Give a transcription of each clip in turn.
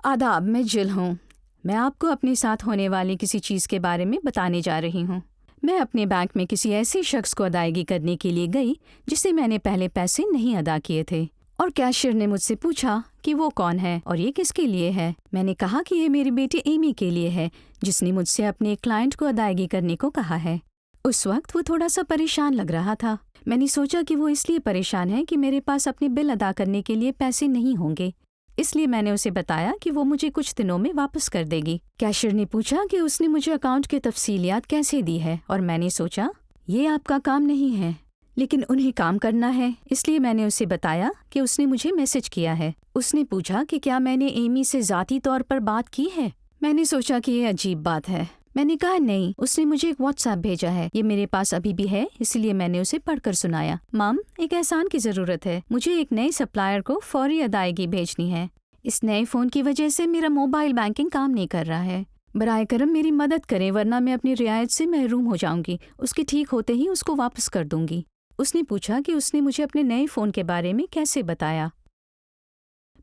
आदाब, मैं जिल हूँ। मैं आपको अपने साथ होने वाली किसी चीज़ के बारे में बताने जा रही हूँ। मैं अपने बैंक में किसी ऐसे शख्स को अदायगी करने के लिए गई जिसे मैंने पहले पैसे नहीं अदा किए थे, और कैशियर ने मुझसे पूछा कि वो कौन है और ये किसके लिए है। मैंने कहा कि ये मेरी बेटी एमी के लिए है, जिसने मुझसे अपने क्लाइंट को अदायगी करने को कहा है। उस वक्त वो थोड़ा सा परेशान लग रहा था। मैंने सोचा कि वो इसलिए परेशान है कि मेरे पास अपने बिल अदा करने के लिए पैसे नहीं होंगे, इसलिए मैंने उसे बताया कि वो मुझे कुछ दिनों में वापस कर देगी। कैशियर ने पूछा कि उसने मुझे अकाउंट की तफसीलियात कैसे दी है, और मैंने सोचा ये आपका काम नहीं है, लेकिन उन्हें काम करना है, इसलिए मैंने उसे बताया कि उसने मुझे मैसेज किया है। उसने पूछा कि क्या मैंने एमी से ज़ाती तौर पर बात की है। मैंने सोचा कि ये अजीब बात है। मैंने कहा नहीं, उसने मुझे एक व्हाट्सएप भेजा है, ये मेरे पास अभी भी है, इसलिए मैंने उसे पढ़कर सुनाया। माम, एक एहसान की ज़रूरत है। मुझे एक नए सप्लायर को फौरी अदायगी भेजनी है। इस नए फ़ोन की वजह से मेरा मोबाइल बैंकिंग काम नहीं कर रहा है। बराए करम मेरी मदद करें, वरना मैं अपनी रियायत से महरूम हो जाऊंगी। उसके ठीक होते ही उसको वापस कर दूंगी। उसने पूछा कि उसने मुझे अपने नए फ़ोन के बारे में कैसे बताया।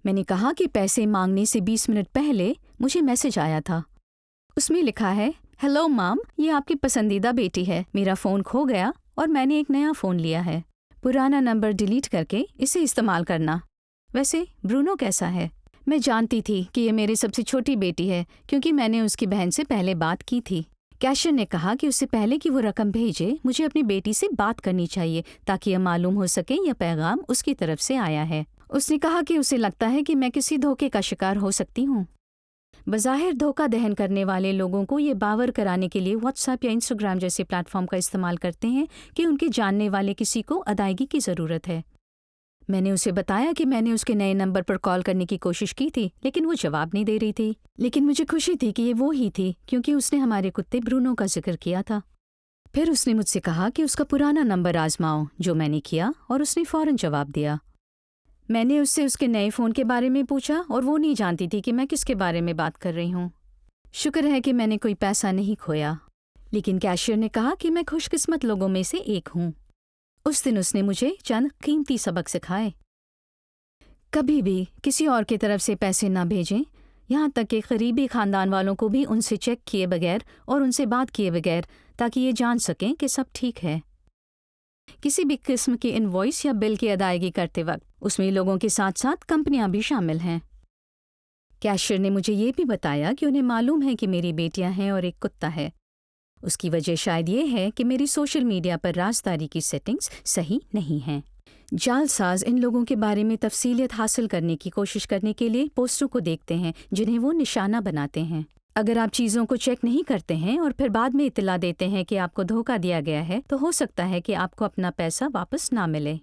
मैंने कहा कि पैसे मांगने से 20 मिनट पहले मुझे मैसेज आया था। उसमें लिखा है, हेलो माम, ये आपकी पसंदीदा बेटी है। मेरा फ़ोन खो गया और मैंने एक नया फ़ोन लिया है। पुराना नंबर डिलीट करके इसे इस्तेमाल करना। वैसे ब्रूनो कैसा है? मैं जानती थी कि ये मेरी सबसे छोटी बेटी है, क्योंकि मैंने उसकी बहन से पहले बात की थी। कैशियर ने कहा कि उससे पहले कि वो रकम भेजे, मुझे अपनी बेटी से बात करनी चाहिए, ताकि यह मालूम हो सके यह पैगाम उसकी तरफ से आया है। उसने कहा कि उसे लगता है कि मैं किसी धोखे का शिकार हो सकती हूँ। बज़ाहिर धोखा दहन करने वाले लोगों को ये बावर कराने के लिए व्हाट्सएप या इंस्टाग्राम जैसे प्लेटफॉर्म का इस्तेमाल करते हैं कि उनके जानने वाले किसी को अदायगी की ज़रूरत है। मैंने उसे बताया कि मैंने उसके नए नंबर पर कॉल करने की कोशिश की थी, लेकिन वो जवाब नहीं दे रही थी। लेकिन मुझे खुशी थी कि ये वो ही थी, क्योंकि उसने हमारे कुत्ते ब्रूनो का जिक्र किया था। फिर उसने मुझसे कहा कि उसका पुराना नंबर आजमाओ, जो मैंने किया, और उसने फ़ौरन जवाब दिया। मैंने उससे उसके नए फ़ोन के बारे में पूछा, और वो नहीं जानती थी कि मैं किसके बारे में बात कर रही हूँ। शुक्र है कि मैंने कोई पैसा नहीं खोया, लेकिन कैशियर ने कहा कि मैं खुशकिस्मत लोगों में से एक हूँ। उस दिन उसने मुझे चंद कीमती सबक सिखाए। कभी भी किसी और की तरफ से पैसे ना भेजें, यहाँ तक कि करीबी ख़ानदान वालों को भी उनसे चेक किए बगैर और उनसे बात किए बगैर, ताकि ये जान सकें कि सब ठीक है। किसी भी किस्म की इनवॉइस या बिल की अदायगी करते वक्त उसमें लोगों के साथ साथ कंपनियां भी शामिल हैं। कैशियर ने मुझे ये भी बताया कि उन्हें मालूम है कि मेरी बेटियां हैं और एक कुत्ता है। उसकी वजह शायद ये है कि मेरी सोशल मीडिया पर राजदारी की सेटिंग्स सही नहीं हैं। जालसाज इन लोगों के बारे में तफसीलियत हासिल करने की कोशिश करने के लिए पोस्टरों को देखते हैं, जिन्हें वो निशाना बनाते हैं। अगर आप चीज़ों को चेक नहीं करते हैं और फिर बाद में इत्तला देते हैं कि आपको धोखा दिया गया है, तो हो सकता है कि आपको अपना पैसा वापस ना मिले,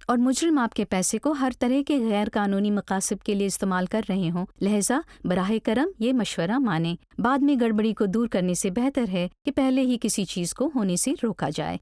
और मुजरिम आपके पैसे को हर तरह के गैर कानूनी मकासब के लिए इस्तेमाल कर रहे हों। लिहाजा बराहे करम ये मशवरा माने। बाद में गड़बड़ी को दूर करने से बेहतर है कि पहले ही किसी चीज़ को होने से रोका जाए।